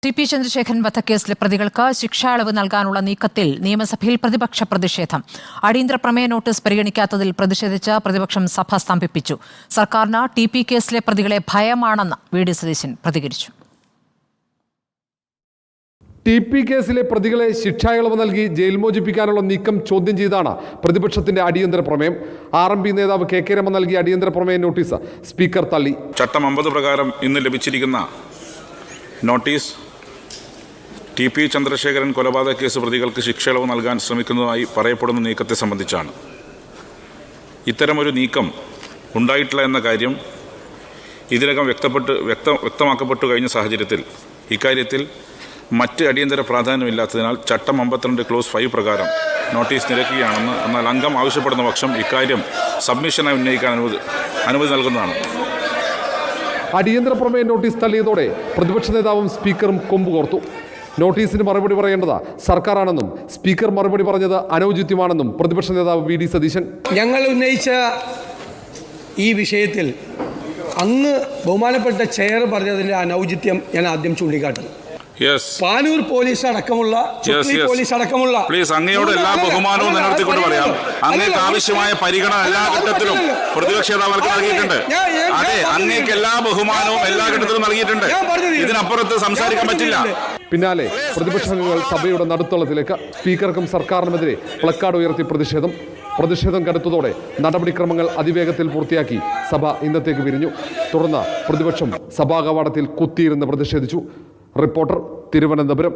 T P Chandrasekharan വധക്കേസിലെ പ്രതികൾക്ക് ശിക്ഷാളവ് നൽകാനുള്ള നീക്കത്തിൽ നിയമസഭയിൽ പ്രതിപക്ഷ പ്രതിഷേധം. അടിയന്തര പ്രമേയ നോട്ടീസ് പരിഗണിക്കാത്തതിൽ പ്രതിഷേധിച്ച് പ്രതിപക്ഷം സഭ സ്തംഭിപ്പിച്ചു. സർക്കാരിന് ടി പി കേസിലെ പ്രതികളെ ഭയമാണെന്ന് വി.ഡി. സതീശൻ പ്രതികരിച്ചു. ടി പി കേസിലെ പ്രതികളെ ശിക്ഷായിളവ് നൽകി ജയിൽ മോചിപ്പിക്കാനുള്ള നീക്കം ചോദ്യം ചെയ്താണ് പ്രതിപക്ഷത്തിന്റെ അടിയന്തര പ്രമേയം. RMP നേതാവ് കെ രമ നൽകിയ അടിയന്തര പ്രമേയ നോട്ടീസ് സ്പീക്കർ തള്ളി. ചട്ടം 50 പ്രകാരം ഇന്ന് ലഭിച്ചിരിക്കുന്ന നോട്ടീസ് ടി പി ചന്ദ്രശേഖരൻ കൊലപാതക കേസ് പ്രതികൾക്ക് ശിക്ഷയിളവ് നൽകാൻ ശ്രമിക്കുന്നതായി പറയപ്പെടുന്ന നീക്കത്തെ സംബന്ധിച്ചാണ്. ഇത്തരമൊരു നീക്കം ഉണ്ടായിട്ടില്ല എന്ന കാര്യം ഇതിനകം വ്യക്തമാക്കപ്പെട്ടു കഴിഞ്ഞ സാഹചര്യത്തിൽ ഇക്കാര്യത്തിൽ മറ്റ് അടിയന്തര പ്രാധാന്യമില്ലാത്തതിനാൽ ചട്ടം 52 ക്ലോസ് 5 പ്രകാരം നോട്ടീസ് നിരക്കുകയാണെന്ന്, എന്നാൽ അംഗം ആവശ്യപ്പെടുന്ന പക്ഷം ഇക്കാര്യം സബ്മിഷനായി ഉന്നയിക്കാൻ അനുമതി നൽകുന്നതാണ്. അടിയന്തര പ്രമേയ നോട്ടീസ് തള്ളിയതോടെ പ്രതിപക്ഷ നേതാവും സ്പീക്കറും കൊമ്പുകോർത്തു. നോട്ടീസിന് മറുപടി പറയേണ്ടത് സർക്കാരാണെന്നും സ്പീക്കർ മറുപടി പറഞ്ഞത് അനൗചിത്യമാണെന്നും പ്രതിപക്ഷ നേതാവ് വി.ഡി. സതീശൻ. ഞങ്ങൾ ഉന്നയിച്ച ഈ വിഷയത്തിൽ അങ്ങ് ബഹുമാനപ്പെട്ട ചെയർ പറഞ്ഞതിൻ്റെ അനൗചിത്യം ഞാൻ ആദ്യം ചൂണ്ടിക്കാട്ടുന്നു. പാനൂർ പോലീസ് അടക്കമുള്ള അങ്ങയോട് എല്ലാ ബഹുമാനവും നിലനിർത്തിക്കൊണ്ട് പറയാം. അങ്ങേക്ക് ആവശ്യമായ പരിഗണന എല്ലാ ഘട്ടത്തിലും പ്രതിപക്ഷ നേതാക്കൾക്ക് നൽകിയിട്ടുണ്ട്. അതെ, അങ്ങേക്ക് എല്ലാ ബഹുമാനവും എല്ലാ ഘട്ടത്തിലും നൽകിയിട്ടുണ്ട്. ഇതിനപ്പുറത്ത് സംസാരിക്കാൻ പറ്റില്ല. പിന്നാലെ പ്രതിപക്ഷങ്ങൾ സഭയുടെ നടുത്തളത്തിലേക്ക്. സ്പീക്കർക്കും സർക്കാരിനുമെതിരെ പ്ലക്കാർഡ് ഉയർത്തി പ്രതിഷേധം കടുത്തതോടെ നടപടിക്രമങ്ങൾ അതിവേഗത്തിൽ പൂർത്തിയാക്കി സഭ ഇന്നത്തേക്ക് പിരിഞ്ഞു. തുടർന്ന് പ്രതിപക്ഷം സഭാ കവാടത്തിൽ കുത്തിയിരുന്ന് പ്രതിഷേധിച്ചു. റിപ്പോർട്ടർ, തിരുവനന്തപുരം.